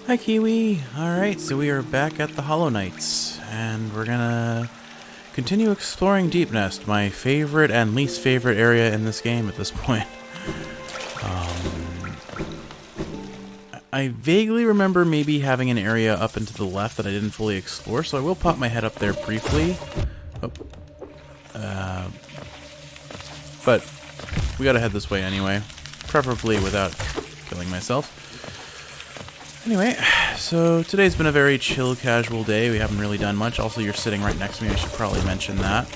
Hi, Kiwi. Alright, so we are back at the Hollow Knights, and we're gonna continue exploring Deep Nest, my favorite and least favorite area in this game at this point. I vaguely remember maybe having an area up and to the left that I didn't fully explore, so I will pop my head up there briefly. Oh. But we gotta head this way anyway, preferably without killing myself. Anyway, so today's been a very chill, casual day. We haven't really done much. Also, you're sitting right next to me. I should probably mention that.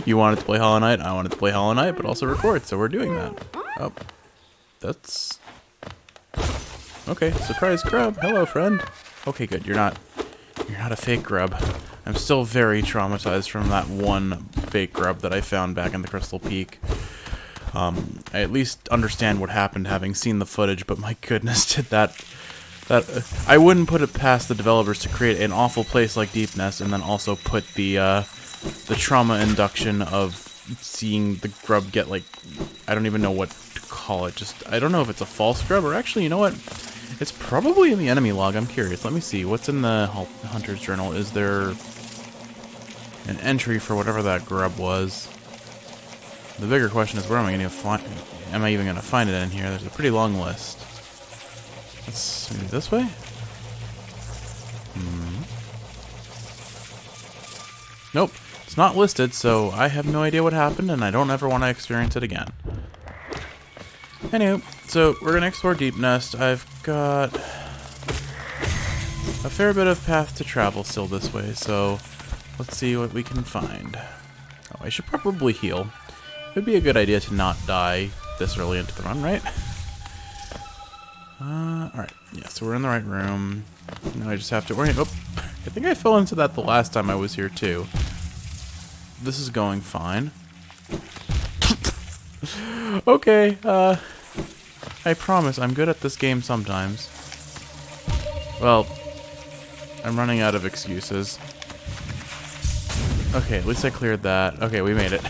You wanted to play Hollow Knight, I wanted to play Hollow Knight, but also record, so we're doing that. Oh, that's... Okay, surprise grub. Hello, friend. Okay, good. You're not a fake grub. I'm still very traumatized from that one fake grub that I found back in the Crystal Peak. I at least understand what happened having seen the footage, but my goodness, did that I wouldn't put it past the developers to create an awful place like Deep Nest and then also put the trauma induction of seeing the grub get, like, I don't even know what to call it. Just, I don't know if it's a false grub or actually, you know what? It's probably in the enemy log. I'm curious. Let me see. What's in the Hunter's Journal? Is there an entry for whatever that grub was? The bigger question is, where am I going to find? Am I even going to find it in here? There's a pretty long list. Let's move this way. Nope, it's not listed, so I have no idea what happened, and I don't ever want to experience it again. Anywho, so we're going to explore Deep Nest. I've got a fair bit of path to travel still this way, so let's see what we can find. Oh, I should probably heal. It would be a good idea to not die this early into the run, right? Alright. Yeah, so we're in the right room. Now I just have to orient. Oh, I think I fell into that the last time I was here, too. This is going fine. Okay, I promise I'm good at this game sometimes. Well, I'm running out of excuses. Okay, at least I cleared that. Okay, we made it.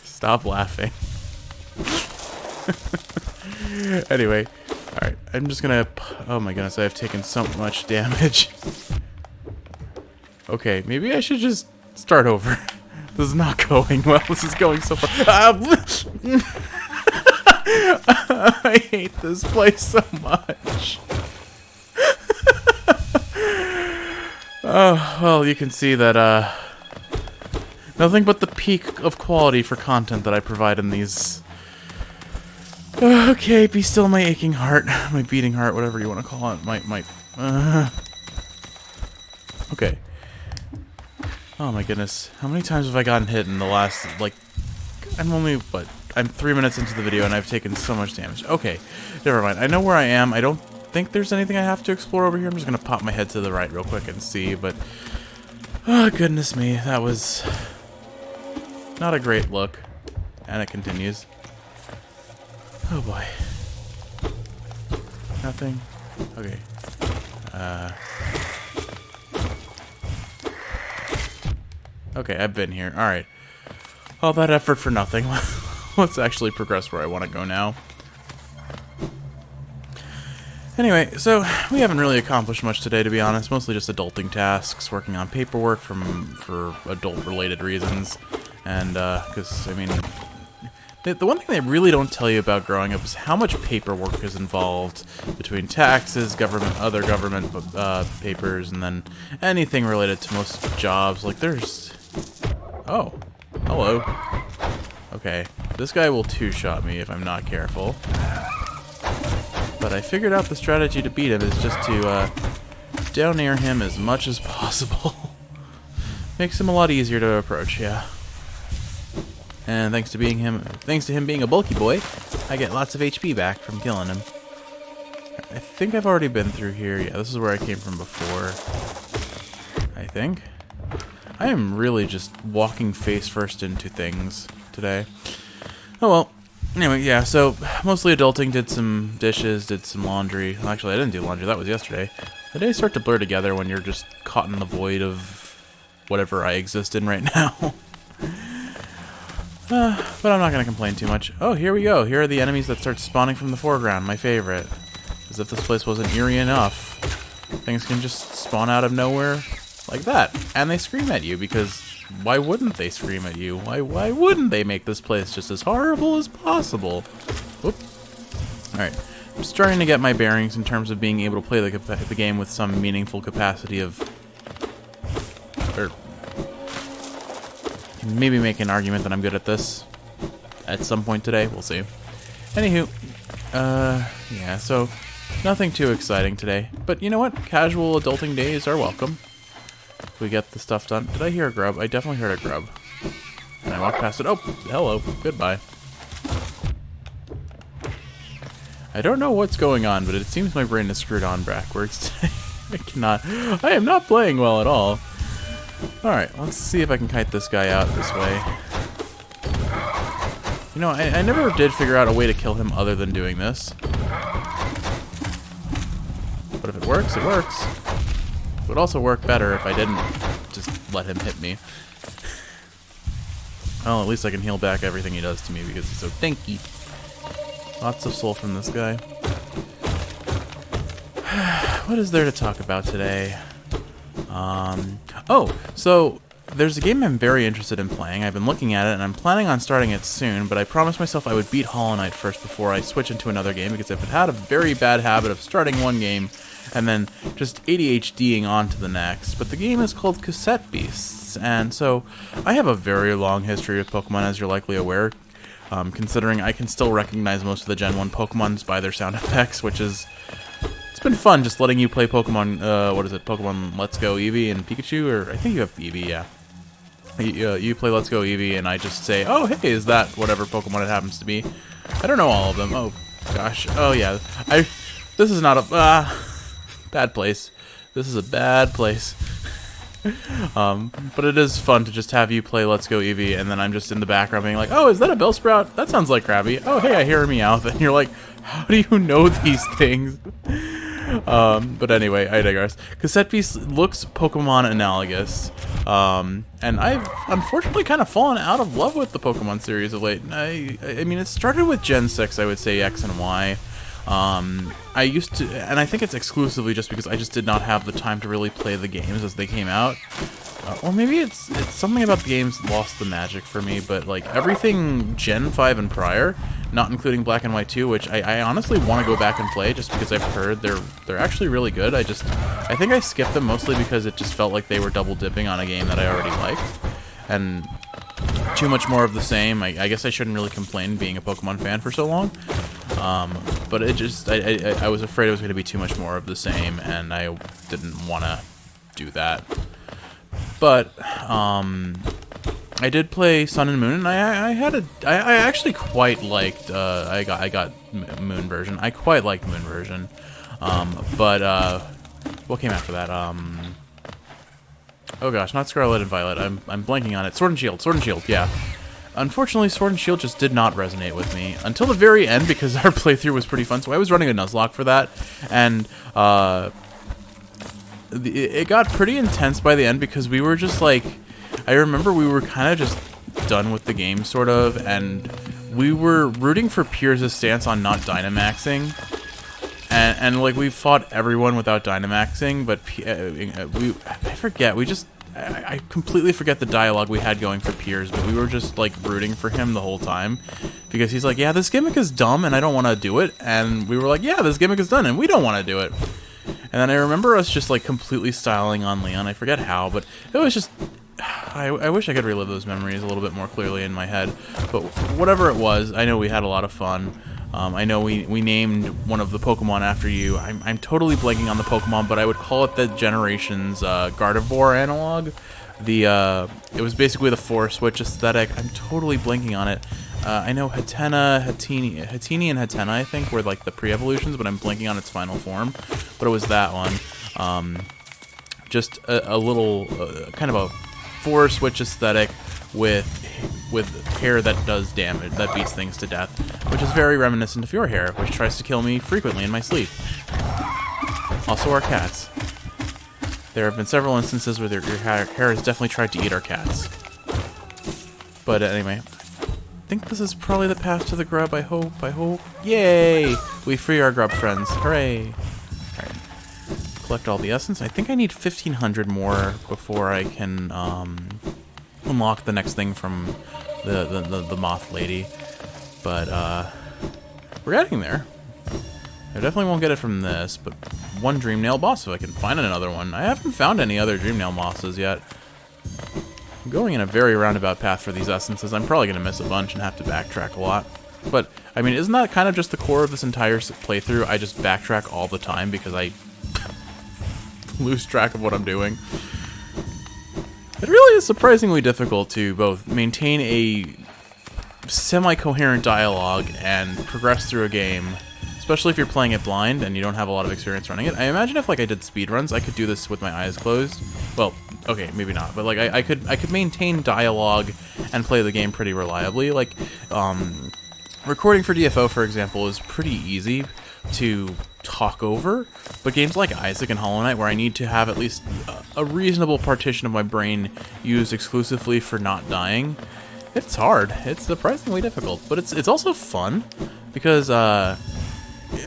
Stop laughing. Anyway, alright, I'm just gonna... Oh my goodness, I've taken so much damage. Okay, maybe I should just start over. This is not going well. This is going so far. I hate this place so much. Oh, well, you can see that, nothing but the peak of quality for content that I provide in these. Okay, be still my aching heart, my beating heart, whatever you want to call it. Okay. Oh my goodness, how many times have I gotten hit in the last, like, I'm 3 minutes into the video and I've taken so much damage. Okay, never mind. I know where I am. I don't think there's anything I have to explore over here. I'm just gonna pop my head to the right real quick and see, but oh goodness me, that was not a great look. And it continues. Oh boy. Nothing. Okay. Okay, I've been here. Alright. All that effort for nothing. Let's actually progress where I want to go now. Anyway, so we haven't really accomplished much today, to be honest. Mostly just adulting tasks, working on paperwork for adult-related reasons. And, because, I mean... The one thing they really don't tell you about growing up is how much paperwork is involved between taxes, other government papers, and then anything related to most jobs. Like, there's... Oh. Hello. Okay. This guy will two-shot me if I'm not careful. But I figured out the strategy to beat him is just to down air him as much as possible. Makes him a lot easier to approach, yeah. And thanks to him being a bulky boy, I get lots of HP back from killing him. I think I've already been through here. Yeah, this is where I came from before. I think. I am really just walking face first into things today. Oh well. Anyway, yeah, so mostly adulting, did some dishes, did some laundry. Well, actually, I didn't do laundry. That was yesterday. The days start to blur together when you're just caught in the void of whatever I exist in right now. But I'm not going to complain too much. Oh, here we go. Here are the enemies that start spawning from the foreground. My favorite. As if this place wasn't eerie enough. Things can just spawn out of nowhere like that. And they scream at you because why wouldn't they scream at you? Why wouldn't they make this place just as horrible as possible? Whoop. Alright. I'm starting to get my bearings in terms of being able to play the game with some meaningful capacity of... Or maybe make an argument that I'm good at this at some point today. We'll see. Anywho, yeah, so nothing too exciting today. But you know what? Casual adulting days are welcome. If we get the stuff done. Did I hear a grub? I definitely heard a grub. And I walked past it. Oh, hello. Goodbye. I don't know what's going on, but it seems my brain is screwed on backwards today. I am not playing well at all. Alright, let's see if I can kite this guy out this way. You know, I never did figure out a way to kill him other than doing this. But if it works, it works. It would also work better if I didn't just let him hit me. Well, at least I can heal back everything he does to me because he's so tanky. Lots of soul from this guy. What is there to talk about today? Oh, so there's a game I'm very interested in playing. I've been looking at it, and I'm planning on starting it soon, but I promised myself I would beat Hollow Knight first before I switch into another game, because I've had a very bad habit of starting one game and then just ADHDing on to the next. But the game is called Cassette Beasts, and so I have a very long history with Pokemon, as you're likely aware, considering I can still recognize most of the Gen 1 Pokemons by their sound effects, which is... It's been fun just letting you play Pokemon, what is it, Pokemon Let's Go Eevee and Pikachu, or I think you have Eevee, yeah. You play Let's Go Eevee and I just say, oh hey, is that whatever Pokemon it happens to be? I don't know all of them. Oh gosh, oh yeah. This is not a, bad place. This is a bad place. But it is fun to just have you play Let's Go Eevee and then I'm just in the background being like, oh, is that a Bellsprout? That sounds like Krabby. Oh hey, I hear a Meowth. And you're like, how do you know these things? But anyway, I digress. Cassette Beast looks Pokemon analogous, and I've unfortunately kind of fallen out of love with the Pokemon series of late. I mean, it started with Gen 6, I would say X and Y. I used to, and I think it's exclusively just because I just did not have the time to really play the games as they came out. Or maybe it's something about the games lost the magic for me, but like everything Gen 5 and prior, not including Black and White 2, which I honestly want to go back and play just because I've heard they're actually really good. I think I skipped them mostly because it just felt like they were double dipping on a game that I already liked. And too much more of the same. I guess I shouldn't really complain being a Pokemon fan for so long. But it just, I was afraid it was going to be too much more of the same, and I didn't want to do that. But, I did play Sun and Moon, and I actually quite liked, I got Moon version. I quite liked Moon version. But, what came after that? Oh gosh, not Scarlet and Violet. I'm blanking on it. Sword and Shield, yeah. Unfortunately, Sword and Shield just did not resonate with me until the very end because our playthrough was pretty fun. So I was running a Nuzlocke for that, and it got pretty intense by the end because we were just like, I remember we were kind of just done with the game, sort of, and we were rooting for Piers' stance on not Dynamaxing. And like, we fought everyone without Dynamaxing, but I completely forget the dialogue we had going for Piers, but we were just like rooting for him the whole time because he's like, yeah, this gimmick is dumb and I don't want to do it, and we were like, yeah, this gimmick is done and we don't want to do it. And then I remember us just like completely styling on Leon. I forget how, but it was just, I wish I could relive those memories a little bit more clearly in my head, but whatever it was, I know we had a lot of fun. I know we named one of the Pokemon after you. I'm totally blanking on the Pokemon, but I would call it the Generations Gardevoir analog. It was basically the Force Switch aesthetic. I'm totally blanking on it. I know Hatini, and Hatena, I think, were like the pre-evolutions, but I'm blanking on its final form. But it was that one. Just a little, kind of a Force Switch aesthetic with hair that does damage, that beats things to death, which is very reminiscent of your hair, which tries to kill me frequently in my sleep. Also our cats. There have been several instances where your hair has definitely tried to eat our cats. But anyway, think this is probably the path to the grub, I hope. Yay! We free our grub friends. Hooray! Alright. Collect all the essence. I think I need 1,500 more before I can unlock the next thing from the moth lady. But we're getting there. I definitely won't get it from this, but one dream nail boss if I can find another one. I haven't found any other dream nail bosses yet. I'm going in a very roundabout path for these essences. I'm probably going to miss a bunch and have to backtrack a lot. But, I mean, isn't that kind of just the core of this entire playthrough? I just backtrack all the time because I lose track of what I'm doing. It really is surprisingly difficult to both maintain a semi-coherent dialogue and progress through a game, especially if you're playing it blind and you don't have a lot of experience running it. I imagine if, like, I did speedruns, I could do this with my eyes closed. Well, okay, maybe not, but like I could maintain dialogue and play the game pretty reliably. Like, recording for DFO, for example, is pretty easy to talk over, but games like Isaac and Hollow Knight, where I need to have at least a reasonable partition of my brain used exclusively for not dying, it's hard. It's surprisingly difficult, but it's also fun because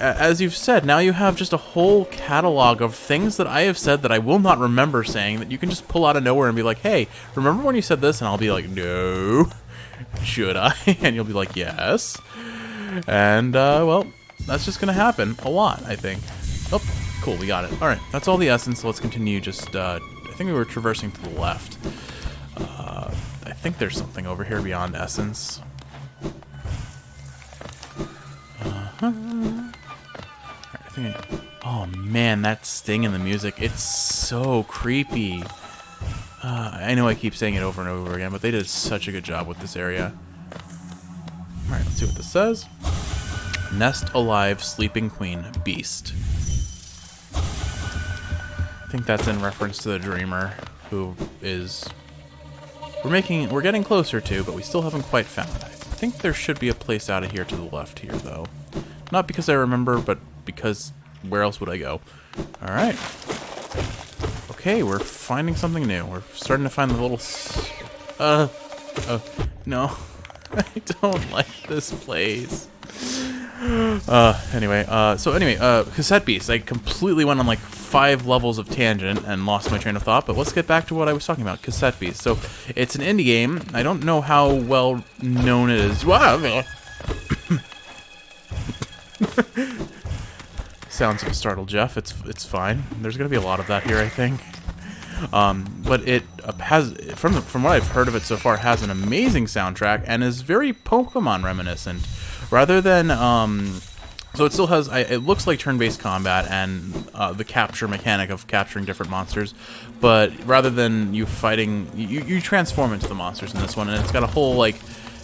as you've said, now you have just a whole catalog of things that I have said that I will not remember saying that you can just pull out of nowhere and be like, hey, remember when you said this? And I'll be like, no. Should I? And you'll be like, yes. And, well, that's just going to happen a lot, I think. Oh, cool, we got it. All right, that's all the essence. So let's continue just, I think we were traversing to the left. I think there's something over here beyond essence. Oh man, that sting in the music, it's so creepy. I know I keep saying it over and over again, but they did such a good job with this area. Alright, let's see what this says. Nest alive, sleeping queen, beast. I think that's in reference to the dreamer, who is... We're getting closer to, but we still haven't quite found. I think there should be a place out of here to the left here, though. Not because I remember, but because where else would I go? Alright. Okay, we're finding something new. We're starting to find the little... no. I don't like this place. Anyway, Cassette Beast. I completely went on like 5 levels of tangent and lost my train of thought, but let's get back to what I was talking about, Cassette Beast. So, it's an indie game. I don't know how well known it is. Wow! Sounds of a startled Jeff. It's fine. There's gonna be a lot of that here, I think. But it has, from what I've heard of it so far, has an amazing soundtrack and is very Pokemon reminiscent. Rather than, so it still has, it looks like turn-based combat and the capture mechanic of capturing different monsters, but rather than you fighting, you transform into the monsters in this one, and it's got a whole, like,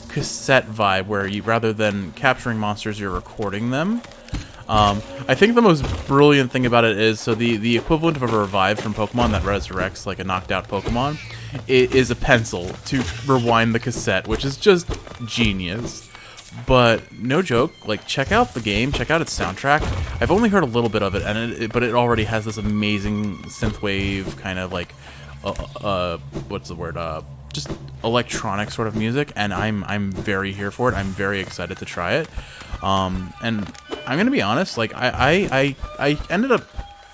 cassette vibe where you, rather than capturing monsters, you're recording them. I think the most brilliant thing about it is, so the equivalent of a revive from Pokemon that resurrects like a knocked out Pokemon, it is a pencil to rewind the cassette, which is just genius. But no joke, like, check out the game, check out its soundtrack. I've only heard a little bit of it, and but it already has this amazing synthwave kind of like, what's the word? Just electronic sort of music, and I'm very here for it. I'm very excited to try it. And I'm gonna be honest, like I ended up,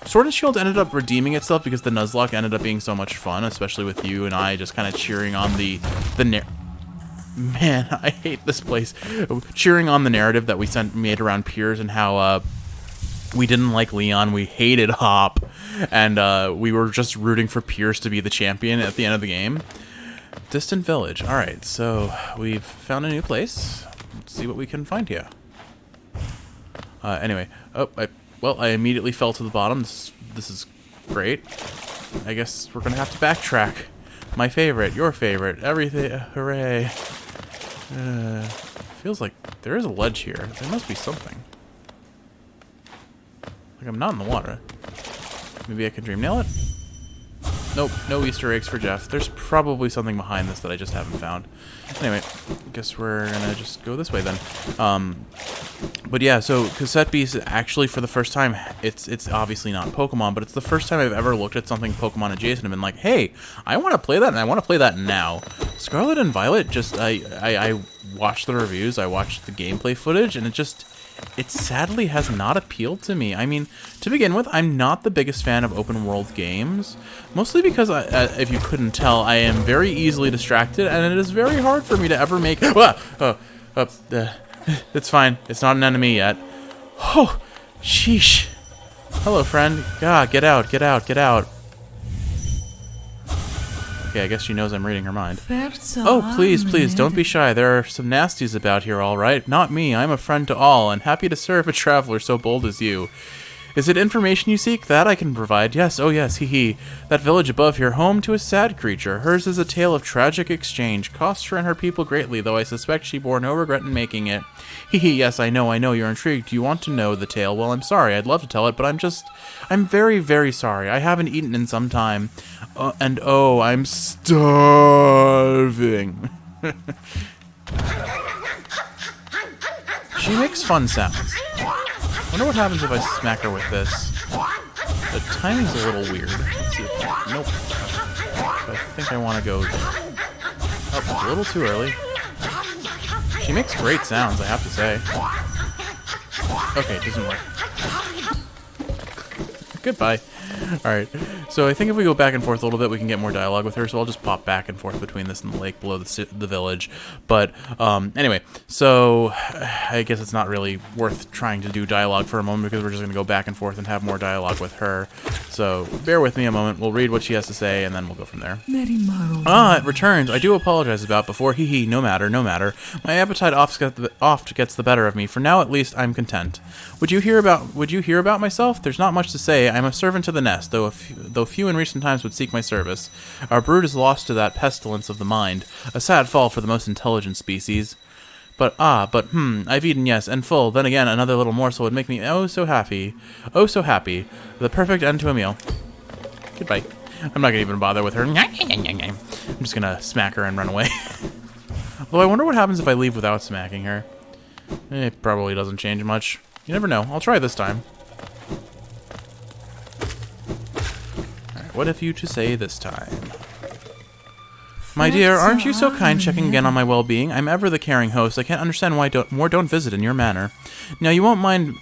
Sword and Shield ended up redeeming itself because the Nuzlocke ended up being so much fun, especially with you and I just kind of cheering on Man, I hate this place. Cheering on the narrative that we made around Piers and how we didn't like Leon, we hated Hop, and we were just rooting for Piers to be the champion at the end of the game. Distant Village. Alright, so we've found a new place. Let's see what we can find here. Anyway. I immediately fell to the bottom. This is great. I guess we're gonna have to backtrack. My favorite, your favorite, everything. Hooray. Feels like there is a ledge here. There must be something. Like, I'm not in the water. Maybe I can dream nail it? Nope, no Easter eggs for Jeff. There's probably something behind this that I just haven't found. Anyway, I guess we're gonna just go this way then. But yeah, so Cassette Beast actually for the first time, it's obviously not Pokemon, but it's the first time I've ever looked at something Pokemon adjacent and been like, hey, I want to play that, and I want to play that now. Scarlet and Violet, just I watched the reviews, I watched the gameplay footage, and it sadly has not appealed to me. I mean, to begin with, I'm not the biggest fan of open world games, mostly because, if you couldn't tell, I am very easily distracted, and it is very hard for me to ever make... It's fine. It's not an enemy yet. Oh, sheesh. Hello, friend. God, get out, get out, get out. Okay, I guess she knows I'm reading her mind. Oh, please, please, don't be shy. There are some nasties about here, all right? Not me. I'm a friend to all, and happy to serve a traveler so bold as you. Is it information you seek? That I can provide. Yes, oh yes, hee. That village above here, home to a sad creature. Hers is a tale of tragic exchange. Cost her and her people greatly, though I suspect she bore no regret in making it. Hee, yes, I know, you're intrigued. Do you want to know the tale? Well, I'm sorry, I'd love to tell it, but I'm very, very sorry. I haven't eaten in some time. And oh, I'm starving. She makes fun sounds. Wonder what happens if I smack her with this. The timing's a little weird. Let's see if nope. I think I want to go there. Oh, a little too early. She makes great sounds, I have to say. Okay, it doesn't work. Goodbye. Alright, so I think if we go back and forth a little bit, we can get more dialogue with her, so I'll just pop back and forth between this and the lake below the village. But, anyway, so I guess it's not really worth trying to do dialogue for a moment, because we're just going to go back and forth and have more dialogue with her. So, bear with me a moment, we'll read what she has to say, and then we'll go from there. It returns. I do apologize about before. Hee, no matter, no matter. My appetite oft gets the better of me. For now, at least, I'm content. Would you hear about myself? There's not much to say. I'm a servant to the nest, though few in recent times would seek my service. Our brood is lost to that pestilence of the mind, a sad fall for the most intelligent species. I've eaten, yes, and full. Then again, another little morsel would make me oh so happy. Oh so happy. The perfect end to a meal. Goodbye. I'm not gonna even bother with her. I'm just gonna smack her and run away. Although I wonder what happens if I leave without smacking her. It probably doesn't change much. You never know. I'll try this time. What have you to say this time? My dear, aren't you so kind checking again on my well-being? I'm ever the caring host. I can't understand why more don't visit in your manner. Now, you won't mind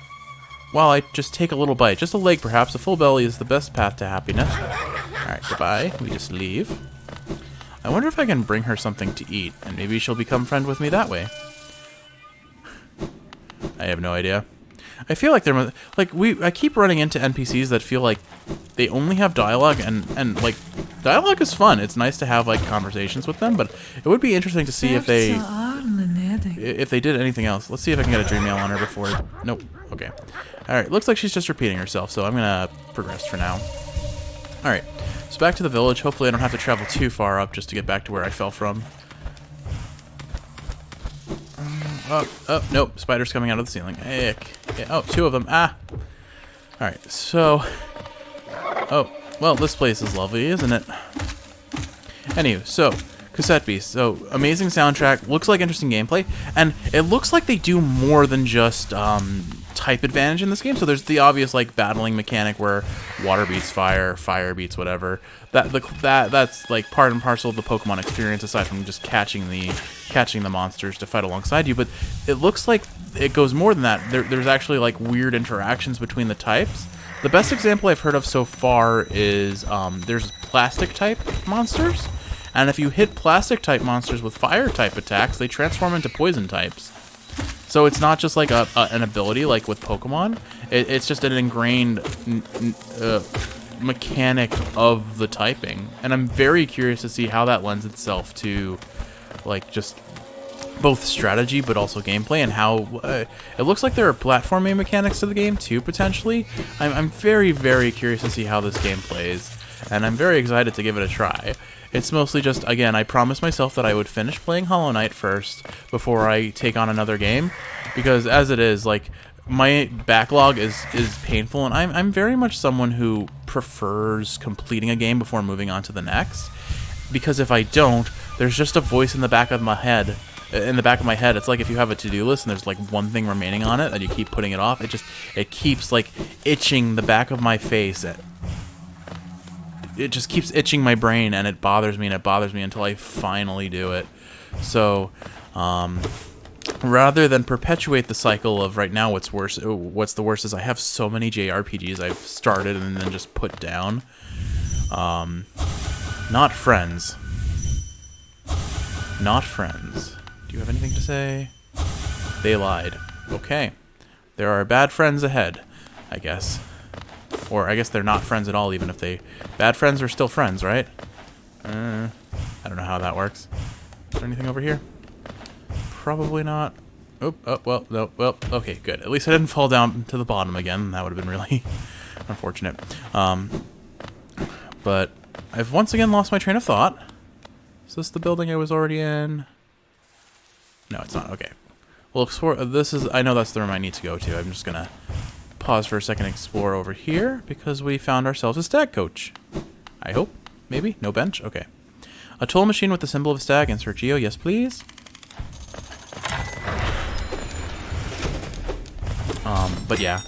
while I just take a little bite. Just a leg, perhaps. A full belly is the best path to happiness. Alright, goodbye. We just leave. I wonder if I can bring her something to eat, and maybe she'll become friend with me that way. I have no idea. I feel like I keep running into NPCs that feel like they only have dialogue, and like dialogue is fun. It's nice to have like conversations with them, but it would be interesting to see if they did anything else. Let's see if I can get a dream mail on her before. Nope. Okay. All right. Looks like she's just repeating herself, so I'm gonna progress for now. All right. So back to the village. Hopefully, I don't have to travel too far up just to get back to where I fell from. Oh, nope. Spiders coming out of the ceiling. Heck. Yeah, oh, two of them. Ah. Alright, so... Oh, well, this place is lovely, isn't it? Anywho, so, Cassette Beast. So, amazing soundtrack. Looks like interesting gameplay. And it looks like they do more than just type advantage in this game. So there's the obvious, like, battling mechanic where water beats fire, fire beats whatever. That's, like, part and parcel of the Pokemon experience, aside from just catching the monsters to fight alongside you. But it looks like it goes more than that. There's actually, like, weird interactions between the types. The best example I've heard of so far is there's plastic-type monsters. And if you hit plastic-type monsters with fire-type attacks, they transform into poison types. So it's not just like an ability like with Pokemon. It's just an ingrained mechanic of the typing. And I'm very curious to see how that lends itself to like just both strategy but also gameplay, and how it looks like there are platforming mechanics to the game too, potentially. I'm very, very curious to see how this game plays, and I'm very excited to give it a try. It's mostly just, again, I promised myself that I would finish playing Hollow Knight first before I take on another game, because as it is, like, my backlog is painful, and I'm very much someone who prefers completing a game before moving on to the next, because if I don't, there's just a voice in the back of my head in the back of my head, it's like if you have a to-do list and there's like one thing remaining on it and you keep putting it off, it keeps like itching the back of my face. It just keeps itching my brain, and it bothers me until I finally do it. So, rather than perpetuate the cycle of right now, what's the worst is I have so many JRPGs I've started and then just put down. Not friends. Not friends. Do you have anything to say? They lied. Okay. There are bad friends ahead, I guess. Or I guess they're not friends at all, even if they... Bad friends are still friends, right? I don't know how that works. Is there anything over here? Probably not. Oh, well, no, well, okay, good. At least I didn't fall down to the bottom again. That would have been really unfortunate. But I've once again lost my train of thought. Is this the building I was already in? No, it's not. Okay. Well, explore. I know that's the room I need to go to. I'm just gonna pause for a second and explore over here because we found ourselves a stag coach. I hope. Maybe? No bench? Okay. A toll machine with the symbol of a stag. Insert Geo. Yes, please. But yeah.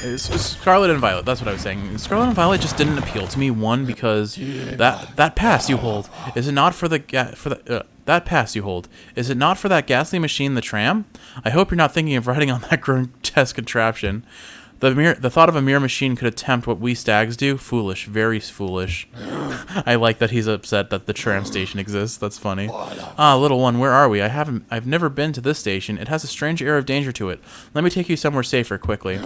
It's Scarlet and Violet, that's what I was saying. Scarlet and Violet just didn't appeal to me. One, because that pass you hold, is it not for the that pass you hold, is it not for that ghastly machine, the tram? I hope you're not thinking of riding on that grotesque contraption. The thought of a mere machine could attempt what we stags do. Foolish, very foolish. I like that he's upset that the tram station exists. That's funny. Ah, little one, where are we? I've never been to this station. It has a strange air of danger to it. Let me take you somewhere safer quickly.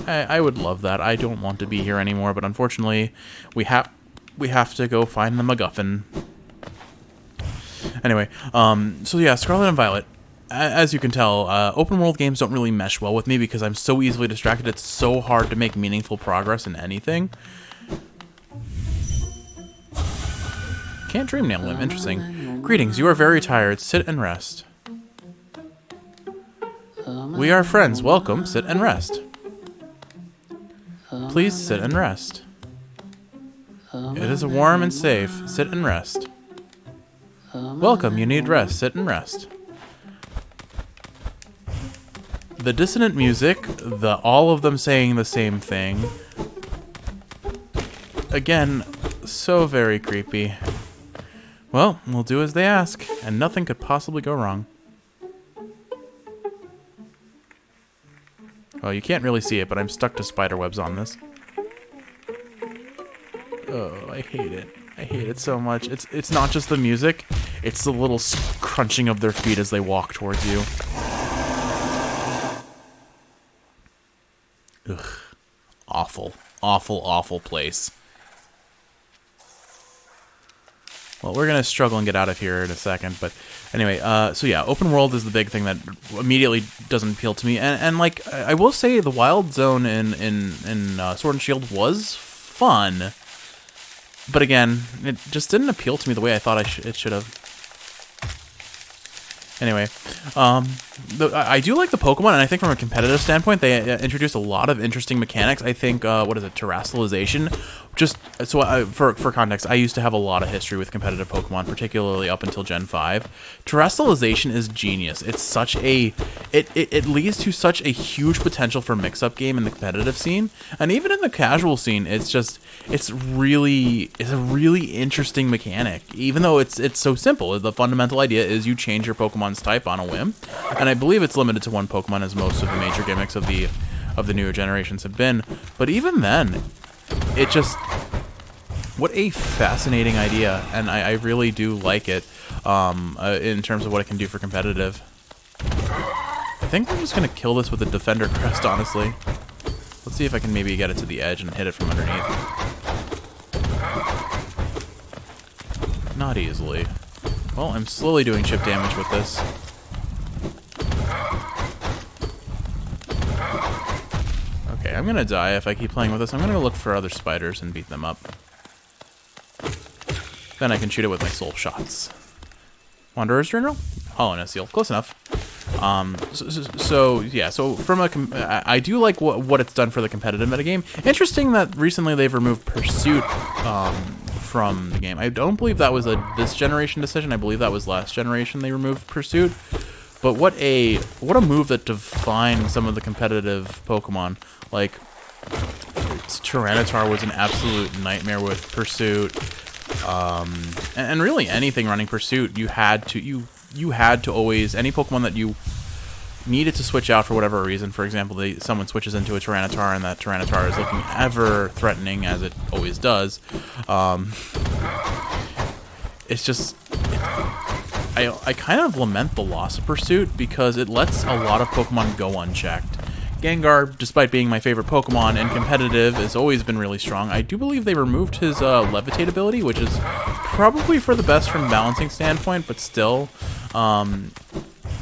I would love that. I don't want to be here anymore, but unfortunately, we have to go find the MacGuffin. Anyway, so yeah, Scarlet and Violet. As you can tell, open world games don't really mesh well with me because I'm so easily distracted. It's so hard to make meaningful progress in anything. Can't dream nail him. Interesting. Greetings. You are very tired. Sit and rest. We are friends. Welcome. Sit and rest. Please sit and rest. It is warm and safe. Sit and rest. Welcome. You need rest. Sit and rest. The dissonant music, all of them saying the same thing. Again, so very creepy. Well, we'll do as they ask, and nothing could possibly go wrong. Well, you can't really see it, but I'm stuck to spider webs on this. Oh, I hate it. I hate it so much. It's not just the music, it's the little crunching of their feet as they walk towards you. Ugh. Awful. Awful, awful place. Well, we're going to struggle and get out of here in a second, but anyway, so yeah, open world is the big thing that immediately doesn't appeal to me, and like, I will say the wild zone in Sword and Shield was fun, but again, it just didn't appeal to me the way I thought it should have. Anyway, I do like the Pokemon, and I think from a competitive standpoint, they introduced a lot of interesting mechanics. I think, what is it, terrestrialization? Just, so for context, I used to have a lot of history with competitive Pokemon, particularly up until Gen 5. Terrestrialization is genius. It's such a, it leads to such a huge potential for mix-up game in the competitive scene, and even in the casual scene, it's a really interesting mechanic, even though it's so simple. The fundamental idea is you change your Pokemon's type on a whim, and I believe it's limited to one Pokemon, as most of the major gimmicks of the newer generations have been. But even then, it just, what a fascinating idea, and I really do like it in terms of what it can do for competitive. I think I'm just gonna kill this with a Defender Crest, honestly. Let's see if I can maybe get it to the edge and hit it from underneath. Not easily. Well, I'm slowly doing chip damage with this. Okay, I'm gonna die if I keep playing with this. I'm gonna go look for other spiders and beat them up. Then I can shoot it with my soul shots. Wanderer's Journal? Hollowness Seal. Close enough. So yeah, so from I do like what it's done for the competitive metagame. Interesting that recently they've removed Pursuit from the game. I don't believe that was a this generation decision. I believe that was last generation they removed Pursuit. But what a move that defined some of the competitive Pokemon. Like, Tyranitar was an absolute nightmare with Pursuit. And really anything running Pursuit, you had to always, any Pokemon that you needed to switch out for whatever reason. For example, someone switches into a Tyranitar and that Tyranitar is looking ever threatening, as it always does. It's just, I kind of lament the loss of Pursuit because it lets a lot of Pokemon go unchecked. Gengar, despite being my favorite Pokemon and competitive, has always been really strong. I do believe they removed his Levitate ability, which is probably for the best from a balancing standpoint, but still,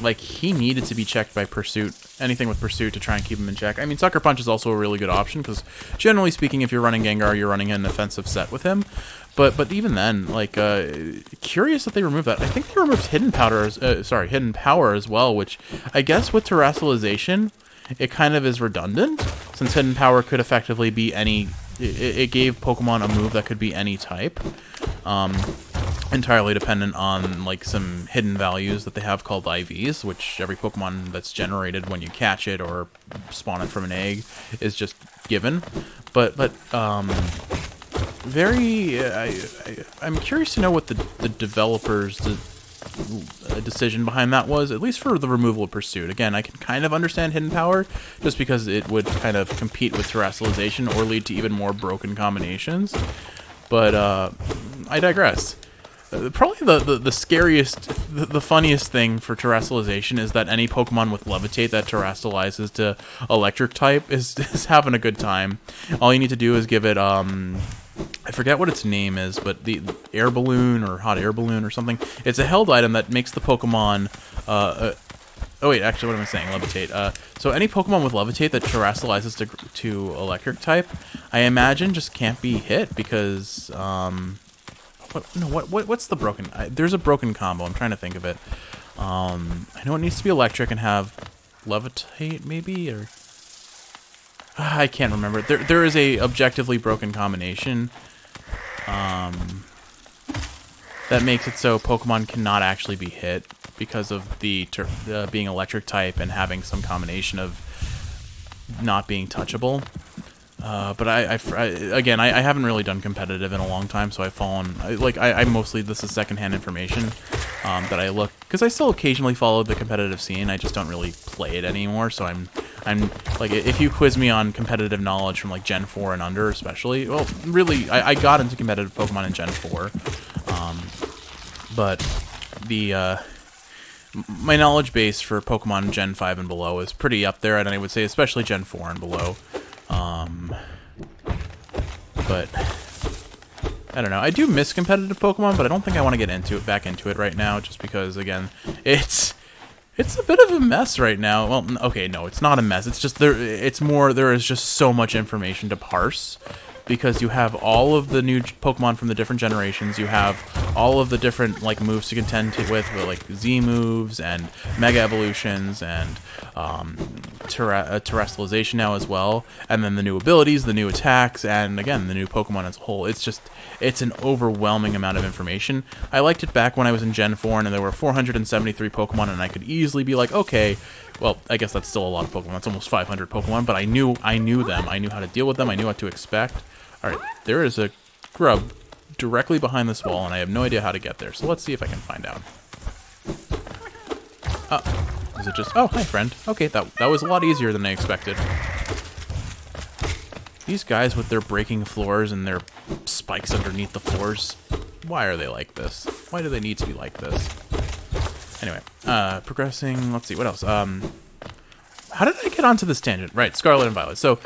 like, he needed to be checked by Pursuit, anything with Pursuit to try and keep him in check. I mean, Sucker Punch is also a really good option, because generally speaking, if you're running Gengar, you're running an offensive set with him. But even then, like, curious that they removed that. I think they removed Hidden Power as well, which I guess with Terrestrialization, it kind of is redundant, since Hidden Power could effectively be any... It gave Pokemon a move that could be any type. Entirely dependent on, like, some hidden values that they have called IVs, which every Pokemon that's generated when you catch it or spawn it from an egg is just given. But I'm curious to know what the developers' decision behind that was, at least for the removal of Pursuit. Again, I can kind of understand Hidden Power, just because it would kind of compete with Terrestrialization or lead to even more broken combinations. But I digress. Probably the scariest, the funniest thing for Terrestrialization is that any Pokemon with Levitate that Terrestrializes to Electric type is having a good time. All you need to do is give it, I forget what its name is, but the Air Balloon or Hot Air Balloon or something. It's a held item that makes the Pokemon, oh wait, actually what am I saying? Levitate. So any Pokemon with Levitate that Terrestrializes to Electric type, I imagine just can't be hit because, what's the broken? There's a broken combo. I'm trying to think of it. I know it needs to be electric and have Levitate, maybe, or I can't remember. There is a objectively broken combination that makes it so Pokemon cannot actually be hit because of the being electric type and having some combination of not being touchable. But again, I haven't really done competitive in a long time, so I've fallen... I mostly... This is secondhand information that I look... Because I still occasionally follow the competitive scene, I just don't really play it anymore, so I'm like, if you quiz me on competitive knowledge from, like, Gen 4 and under, especially... Well, really, I got into competitive Pokemon in Gen 4. But my knowledge base for Pokemon Gen 5 and below is pretty up there, and I would say especially Gen 4 and below. But I don't know. I do miss competitive Pokemon, but I don't think I want to get back into it right now, just because, again, it's a bit of a mess right now. Well, okay, no, it's not a mess. It's just there is just so much information to parse, because you have all of the new Pokemon from the different generations. You have all of the different, like, moves to contend with, like Z moves and Mega Evolutions and Terrestrialization now as well. And then the new abilities, the new attacks, and again, the new Pokemon as a whole. It's an overwhelming amount of information. I liked it back when I was in Gen 4 and there were 473 Pokemon, and I could easily be like, okay, well, I guess that's still a lot of Pokemon. That's almost 500 Pokemon, but I knew them. I knew how to deal with them. I knew what to expect. Alright, there is a grub directly behind this wall, and I have no idea how to get there, so let's see if I can find out. Is it just... Oh, hi, friend. Okay, that was a lot easier than I expected. These guys with their breaking floors and their spikes underneath the floors, why are they like this? Why do they need to be like this? Anyway, progressing... Let's see, what else? How did I get onto this tangent? Right, Scarlet and Violet. So,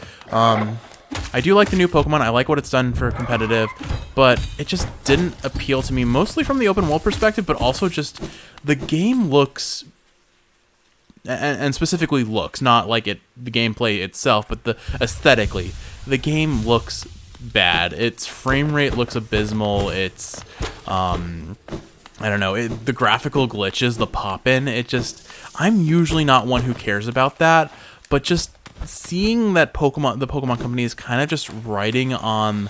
I do like the new Pokemon. I like what it's done for competitive, but it just didn't appeal to me, mostly from the open world perspective, but also just the game looks, and specifically looks, not like the gameplay itself, but aesthetically, the game looks bad. Its frame rate looks abysmal. It's, I don't know, the graphical glitches, the pop-in, I'm usually not one who cares about that, but just seeing that the Pokemon Company is kind of just riding on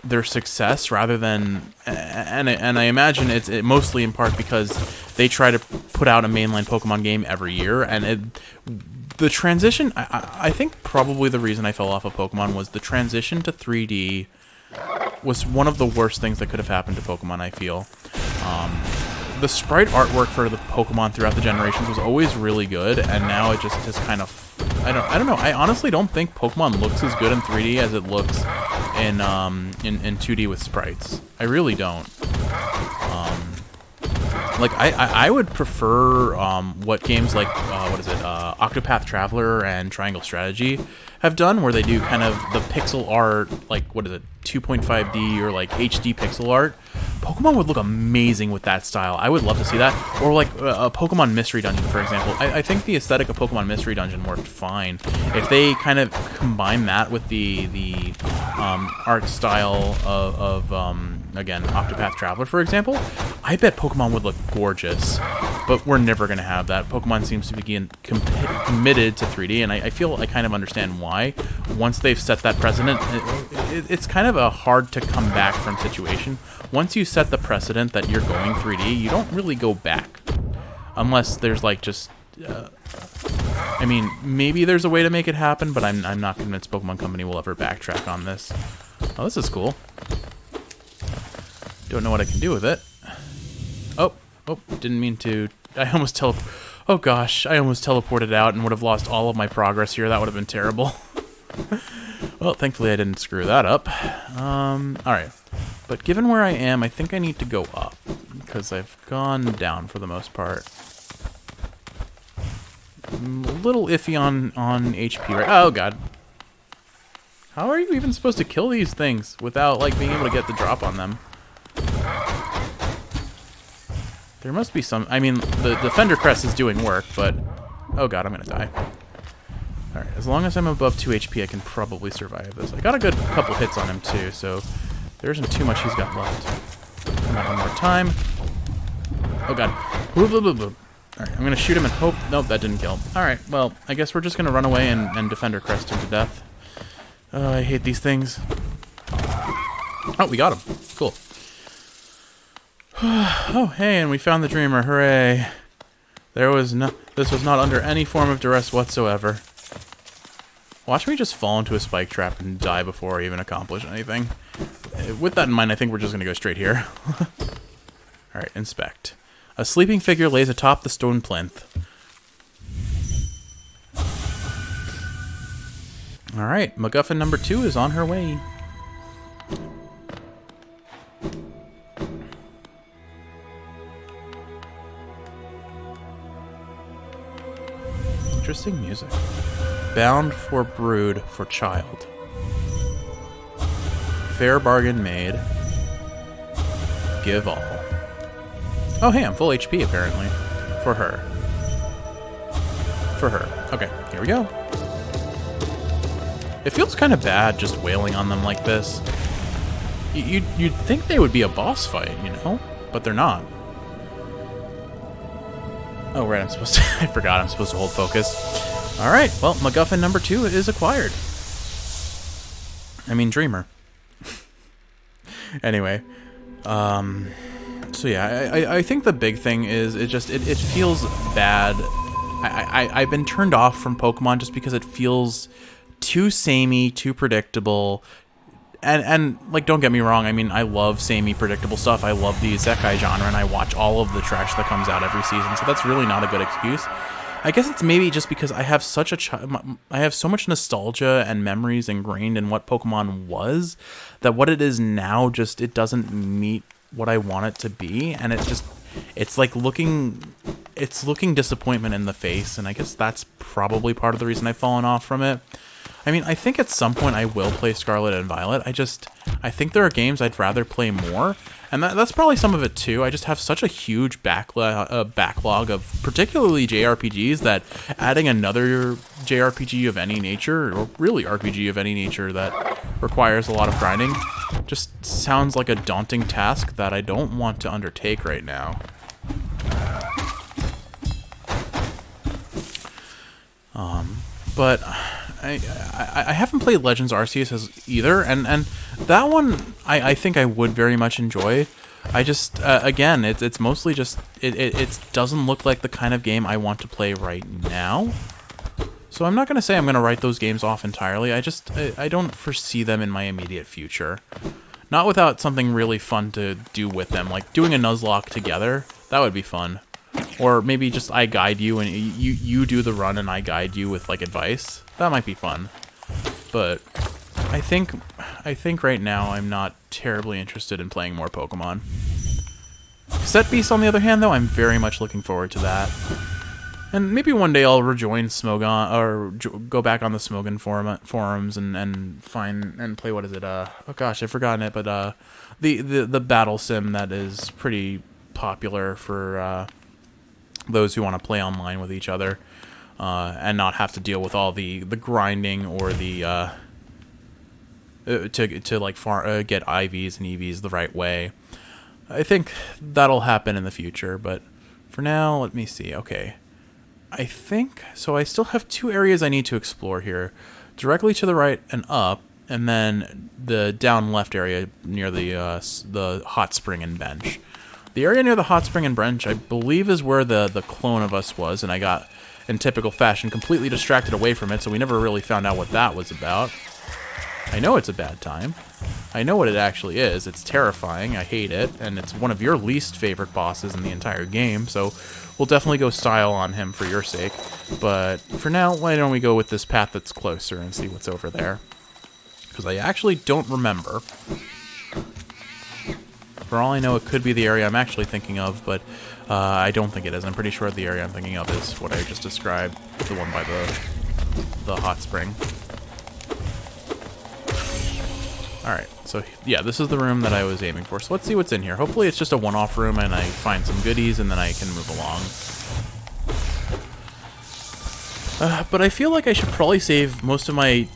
their success rather than, and I imagine it's mostly in part because they try to put out a mainline Pokemon game every year, and the transition, I think probably the reason I fell off of Pokemon was the transition to 3D was one of the worst things that could have happened to Pokemon, I feel. The sprite artwork for the Pokemon throughout the generations was always really good, and now it just is kind of, I don't know. I honestly don't think Pokemon looks as good in 3D as it looks in 2D with sprites. I really don't. Like, I would prefer what games like, Octopath Traveler and Triangle Strategy have done, where they do kind of the pixel art, like, 2.5D or, like, HD pixel art. Pokemon would look amazing with that style. I would love to see that. Or, like, a Pokemon Mystery Dungeon, for example. I think the aesthetic of Pokemon Mystery Dungeon worked fine. If they kind of combine that with the art style of again, Octopath Traveler, for example, I bet Pokemon would look gorgeous, but we're never going to have that. Pokemon seems to be committed to 3D, and I feel I kind of understand why. Once they've set that precedent, it's kind of a hard to come back from situation. Once you set the precedent that you're going 3D, you don't really go back. Unless there's, like, just... I mean, maybe there's a way to make it happen, but I'm not convinced Pokemon Company will ever backtrack on this. Oh, this is cool. Don't know what I can do with it. Oh, didn't mean to. I almost oh gosh, I almost teleported out and would have lost all of my progress here. That would have been terrible. Well, thankfully I didn't screw that up. Alright. But given where I am, I think I need to go up, because I've gone down for the most part. I'm a little iffy on HP right. Oh god. How are you even supposed to kill these things without, like, being able to get the drop on them? There must be some... I mean, the Defender Crest is doing work, but... Oh god, I'm gonna die. Alright, as long as I'm above 2 HP, I can probably survive this. I got a good couple hits on him, too, so... There isn't too much he's got left. Come out one more time. Oh god. Alright, I'm gonna shoot him and hope... Nope, that didn't kill him. Alright, well, I guess we're just gonna run away and Defender Crest him to death. I hate these things. Oh, we got him. Cool. Oh, hey, and we found the Dreamer. Hooray. This was not under any form of duress whatsoever. Watch me just fall into a spike trap and die before I even accomplish anything. With that in mind, I think we're just going to go straight here. Alright, inspect. A sleeping figure lays atop the stone plinth. Alright, MacGuffin number 2 is on her way. Interesting music. Bound for brood for child. Fair bargain made. Give all. Oh, hey, I'm full HP, apparently. For her. For her. Okay, here we go. It feels kind of bad just wailing on them like this. You'd think they would be a boss fight, you know? But they're not. Oh, right, I forgot I'm supposed to hold focus. Alright, well, MacGuffin number 2 is acquired. I mean, Dreamer. Anyway. So yeah, I think the big thing is it feels bad. I've been turned off from Pokemon just because it feels too samey, too predictable. And like, don't get me wrong, I mean, I love samey, predictable stuff. I love the Isekai genre, and I watch all of the trash that comes out every season, so that's really not a good excuse. I guess it's maybe just because I have I have so much nostalgia and memories ingrained in what Pokemon was, that what it is now just, it doesn't meet what I want it to be, and it's like looking disappointment in the face, and I guess that's probably part of the reason I've fallen off from it. I mean, I think at some point I will play Scarlet and Violet. I think there are games I'd rather play more, and that's probably some of it too. I just have such a huge backlog of particularly JRPGs that adding another JRPG of any nature, or really RPG of any nature that requires a lot of grinding, just sounds like a daunting task that I don't want to undertake right now. But I haven't played Legends Arceus either, and that one I think I would very much enjoy. I just again, it's mostly just it doesn't look like the kind of game I want to play right now. So I'm not gonna say I'm gonna write those games off entirely. I don't foresee them in my immediate future. Not without something really fun to do with them, like doing a Nuzlocke together. That would be fun. Or maybe just I guide you and you do the run and I guide you with like advice. That might be fun. But I think right now I'm not terribly interested in playing more Pokemon. Set Beast, on the other hand, though, I'm very much looking forward to that. And maybe one day I'll rejoin Smogon, or go back on the Smogon forums and find and play, what is it? Oh gosh, I've forgotten it, but the battle sim that is pretty popular for those who want to play online with each other and not have to deal with all the grinding or the to like get IVs and EVs the right way. I think that'll happen in the future, but for now, let me see. Okay. I think, so I still have 2 areas I need to explore here. Directly to the right and up, and then the down left area near the hot spring and bench. The area near the hot spring and bench, I believe, is where the clone of us was, and I got, in typical fashion, completely distracted away from it, so we never really found out what that was about. I know it's a bad time. I know what it actually is. It's terrifying. I hate it, and it's one of your least favorite bosses in the entire game, so we'll definitely go style on him for your sake. But for now, why don't we go with this path that's closer and see what's over there? Because I actually don't remember. For all I know, it could be the area I'm actually thinking of, but I don't think it is. I'm pretty sure the area I'm thinking of is what I just described, the one by the hot spring. Alright, so yeah, this is the room that I was aiming for. So let's see what's in here. Hopefully it's just a one-off room and I find some goodies and then I can move along. But I feel like I should probably save most of my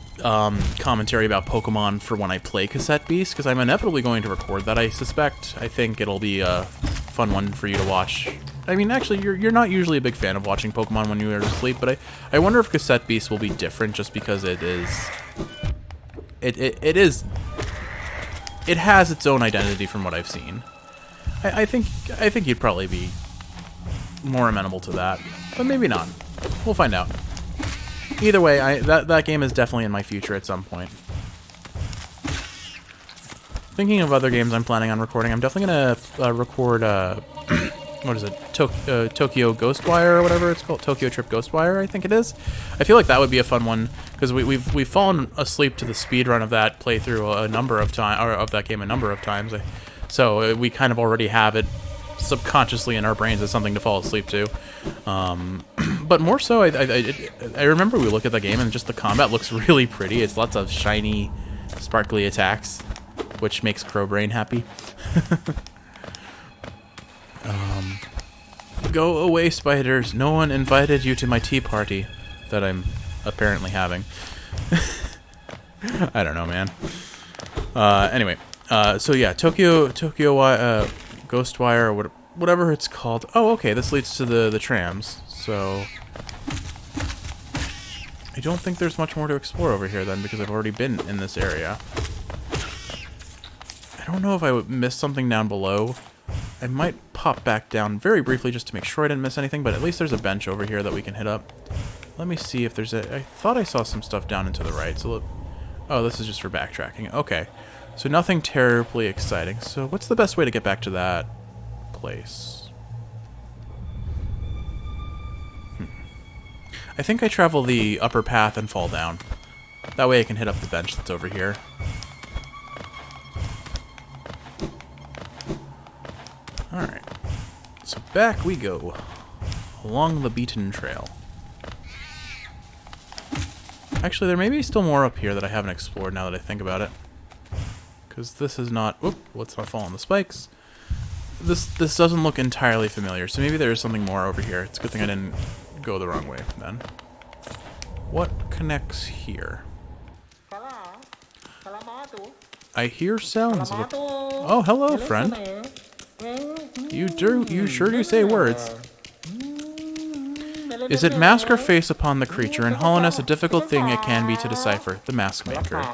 commentary about Pokemon for when I play Cassette Beast, because I'm inevitably going to record that, I suspect. I think it'll be a fun one for you to watch. I mean, actually, you're not usually a big fan of watching Pokemon when you are asleep, but I wonder if Cassette Beast will be different just because it is... It has its own identity from what I've seen. I think you'd probably be more amenable to that, but maybe not. We'll find out. Either way, that game is definitely in my future at some point. Thinking of other games I'm planning on recording, I'm definitely gonna record what is it? Tokyo Ghostwire or whatever it's called. Tokyo Trip Ghostwire, I think it is. I feel like that would be a fun one because we've fallen asleep to the speedrun of that playthrough a number of times, or of that game a number of times. So we kind of already have it subconsciously in our brains as something to fall asleep to. But more so, I remember we looked at the game and just the combat looks really pretty. It's lots of shiny, sparkly attacks, which makes Crowbrain happy. Go away, spiders. No one invited you to my tea party that I'm apparently having. I don't know, man. Anyway, so yeah, Tokyo Ghostwire, or whatever it's called. Oh, okay, this leads to the trams. So I don't think there's much more to explore over here then, because I've already been in this area. I don't know if I missed something down below. I might pop back down very briefly just to make sure I didn't miss anything, but at least there's a bench over here that we can hit up. Let me see if there's I thought I saw some stuff down and to the right, so look. Oh, this is just for backtracking. Okay. So nothing terribly exciting. So what's the best way to get back to that place? I think I travel the upper path and fall down. That way I can hit up the bench that's over here. Alright, so back we go, along the beaten trail. Actually, there may be still more up here that I haven't explored now that I think about it. Because this is not... Oop, let's not fall on the spikes. This doesn't look entirely familiar, so maybe there is something more over here. It's a good thing I didn't go the wrong way then. What connects here? I hear sounds of... Oh, hello, friend. You sure do say words. Is it mask or face upon the creature? In hollowness, a difficult thing it can be to decipher. The mask maker.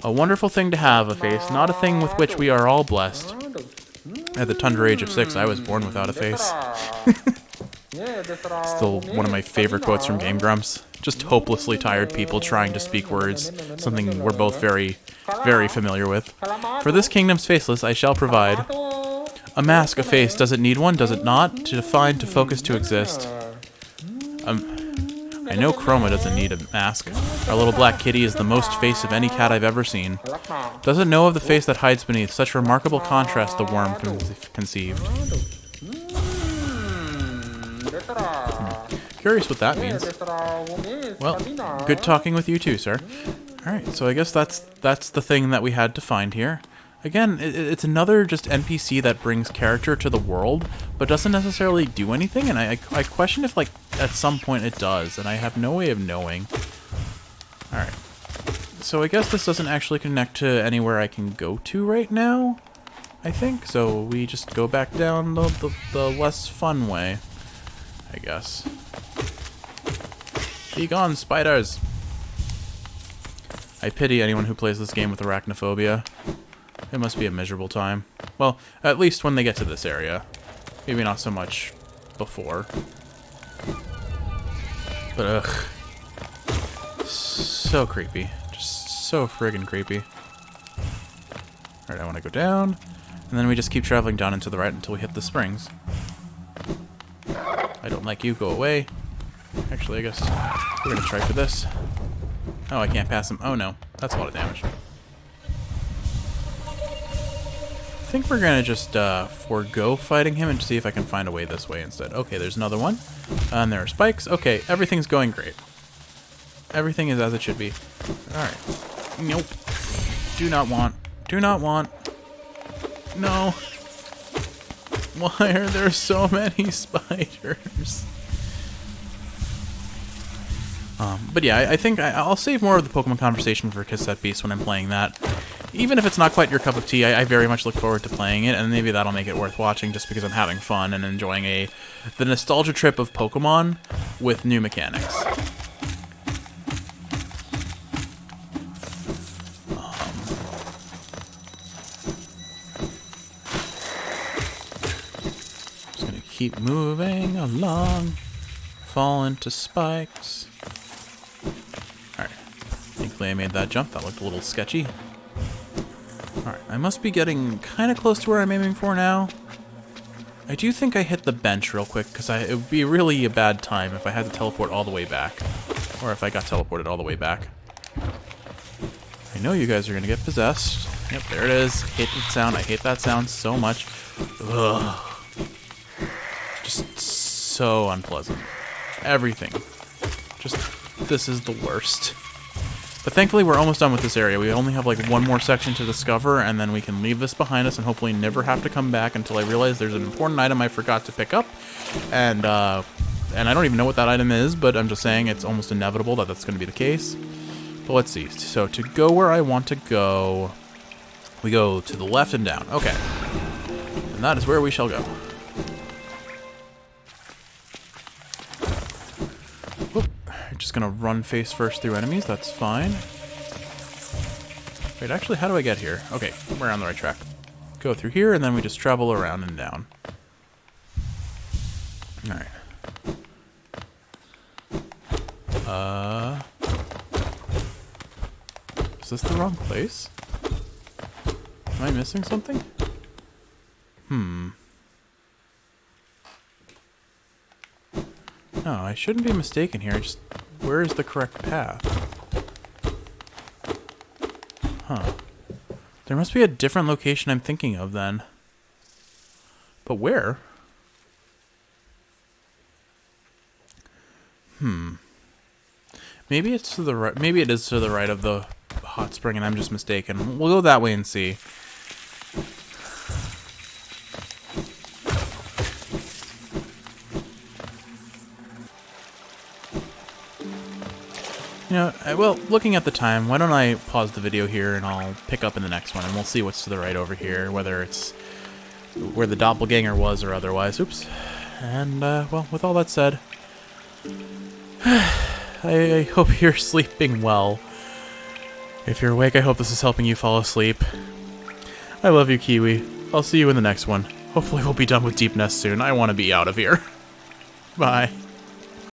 A wonderful thing to have, a face, not a thing with which we are all blessed. At the tundra age of 6, I was born without a face. Still one of my favorite quotes from Game Grumps. Just hopelessly tired people trying to speak words, something we're both very, very familiar with. For this kingdom's faceless, I shall provide a mask, a face. Does it need one? Does it not? To define, to focus, to exist. I know Chroma doesn't need a mask. Our little black kitty is the most face of any cat I've ever seen. Does it know of the face that hides beneath? Such remarkable contrast the worm conceived. Curious what that means. Well, good talking with you too, sir. Alright, so I guess that's the thing that we had to find here. Again, it's another just NPC that brings character to the world, but doesn't necessarily do anything, and I question if, like, at some point it does, and I have no way of knowing. Alright. So I guess this doesn't actually connect to anywhere I can go to right now, I think. So we just go back down the less fun way, I guess. Be gone, spiders! I pity anyone who plays this game with arachnophobia. It must be a miserable time. Well, at least when they get to this area. Maybe not so much before. But ugh. So creepy. Just so friggin' creepy. Alright, I want to go down. And then we just keep traveling down and to the right until we hit the springs. I don't like you, go away. Actually, I guess we're gonna try for this. Oh, I can't pass him. Oh no, that's a lot of damage. I think we're gonna just forego fighting him and see if I can find a way this way instead. Okay, there's another one. And there are spikes. Okay, everything's going great. Everything is as it should be. Alright. Nope. Do not want. Do not want. No. Why are there so many spiders? But yeah, I think I'll save more of the Pokemon conversation for Cassette Beast when I'm playing that. Even if it's not quite your cup of tea, I very much look forward to playing it, and maybe that'll make it worth watching just because I'm having fun and enjoying the nostalgia trip of Pokemon with new mechanics. Just gonna keep moving along, fall into spikes. Alright, thankfully I made that jump. That looked a little sketchy. Alright, I must be getting kind of close to where I'm aiming for now. I do think I hit the bench real quick, because it would be really a bad time if I had to teleport all the way back. Or if I got teleported all the way back. I know you guys are going to get possessed. Yep, there it is. Hate that sound. I hate that sound so much. Ugh. Just so unpleasant. Everything. Just, this is the worst. But thankfully, we're almost done with this area. We only have like one more section to discover, and then we can leave this behind us and hopefully never have to come back until I realize there's an important item I forgot to pick up. And I don't even know what that item is, but I'm just saying it's almost inevitable that that's going to be the case. But let's see. So to go where I want to go, we go to the left and down. Okay. And that is where we shall go. Just gonna run face first through enemies, that's fine. Wait, actually, how do I get here? Okay, we're on the right track. Go through here, and then we just travel around and down. Alright. Is this the wrong place? Am I missing something? No, I shouldn't be mistaken here. Just, where is the correct path? Huh. There must be a different location I'm thinking of then. But where? Maybe it's to the right. Maybe it is to the right of the hot spring and I'm just mistaken. We'll go that way and see. You know, well, looking at the time, why don't I pause the video here and I'll pick up in the next one and we'll see what's to the right over here, whether it's where the doppelganger was or otherwise. Oops. And, well, with all that said, I hope you're sleeping well. If you're awake, I hope this is helping you fall asleep. I love you, Kiwi. I'll see you in the next one. Hopefully we'll be done with Deep Nest soon. I want to be out of here. Bye.